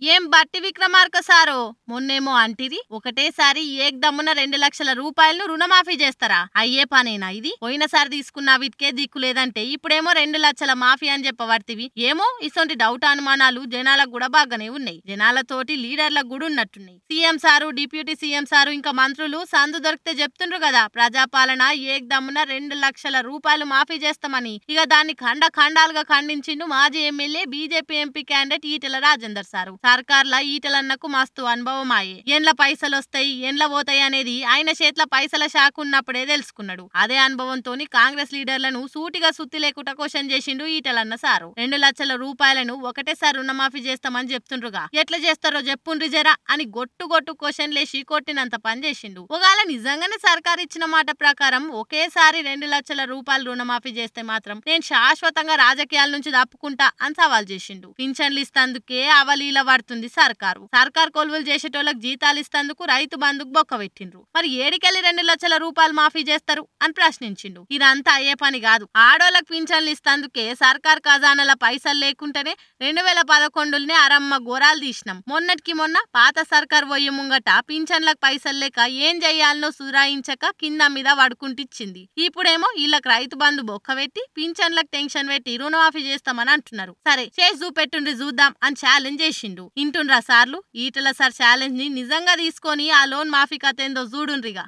ఏం బట్టి విక్రమార్క సారో మొన్నేమో అంటిరి ఒకటేసారి ఏకదమ్మున 2 లక్షల రూపాయలను రుణమాఫీ చేస్తారా? అయ్యే పనేనా ఇది? పోయినసారి తీసుకున్న వీటికే దిక్కు లేదంటే ఇప్పుడేమో 2 లక్షల మాఫీ అని చెప్పబడుతీవి. ఏమో ఇసొంటి డౌట్ అనుమానాలు జనాలకు కూడా బాగానే ఉన్నాయి. జనాలతోటి లీడర్లకు కూడా ఉన్నట్టున్నాయి. CM sir, deputy CM sir ఇంకా మంత్రులు సందు దొరికితే చెప్తుండ్రు కదా ప్రజాపాలన ఏకదమ్మున 2 లక్షల రూపాయలు మాఫీ చేస్తామని. ఇక దాన్ని ఖండాలుగా ఖండించిండు మాజీ MLA BJP MP candidate Etela Rajender sir. సర్కార్ల ఈటలన్నకు మస్తు అనుభవం ఆయే. ఎండ్ల పైసలు వస్తాయి ఎండ్ల పోతాయి అనేది ఆయన చేట్ల పైసల షాక్ ఉన్నప్పుడే తెలుసుకున్నాడు. అదే అనుభవంతోని కాంగ్రెస్ లీడర్లను సూటిగా సుత్తి లేకుండా క్వశ్చన్ చేసిండు ఈటలన్న సారు. 2 లక్షల రూపాయలను ఒకటేసారి రుణమాఫీ చేస్తామని చెప్తుండ్రుగా, ఎట్లా చేస్తారో చెప్పుండ్రి జరా అని గొట్టు క్వశ్చన్ లేసి కొట్టినంత పని చేసిండు. ఒకవేళ నిజంగానే సర్కార్ ఇచ్చిన మాట ప్రకారం ఒకేసారి 2 లక్షల రూపాయలు రుణమాఫీ చేస్తే మాత్రం నేను శాశ్వతంగా రాజకీయాల నుంచి తప్పుకుంటా అని సవాల్ చేసిండు. పింఛన్లు ఇస్తందుకే అవలీల పడుతుంది సర్కారు. సర్కార్ కొలువులు చేసేటోళ్ళకి జీతాలు ఇస్తందుకు రైతు బంధుకు బొక్క పెట్టిండ్రు. మరి ఏడికెళ్ళి 2 లక్షల రూపాయలు మాఫీ చేస్తారు అని ప్రశ్నించిండు. ఇదంతా అయ్యే పని కాదు. ఆడోళ్ళకి పింఛన్లు ఇస్తందుకే సర్కార్ ఖజానాల పైసలు లేకుంటేనే 2011 అరమ్మ గోరాలు తీసినాం. మొన్నటికి మొన్న పాత సర్కార్ పోయే ముంగట పింఛన్లకు పైసలు లేక ఏం చెయ్యాలనో సురాయించక కింద మీద పడుకుంటిచ్చింది. ఇప్పుడేమో వీళ్ళకి రైతు బంధు బొక్క పెట్టి పింఛన్లకు టెన్షన్ పెట్టి రుణమాఫీ చేస్తామని అంటున్నారు. సరే చేసి చూపెట్టుండ్రి చూద్దాం అని ఛాలెంజ్ చేసిండు. ఇంటుండ్రా సార్లు ఈటల సార్ ఛాలెంజ్ ని నిజంగా తీసుకొని ఆ లోన్ మాఫీ కథ ఏందో చూడుండ్రిగా.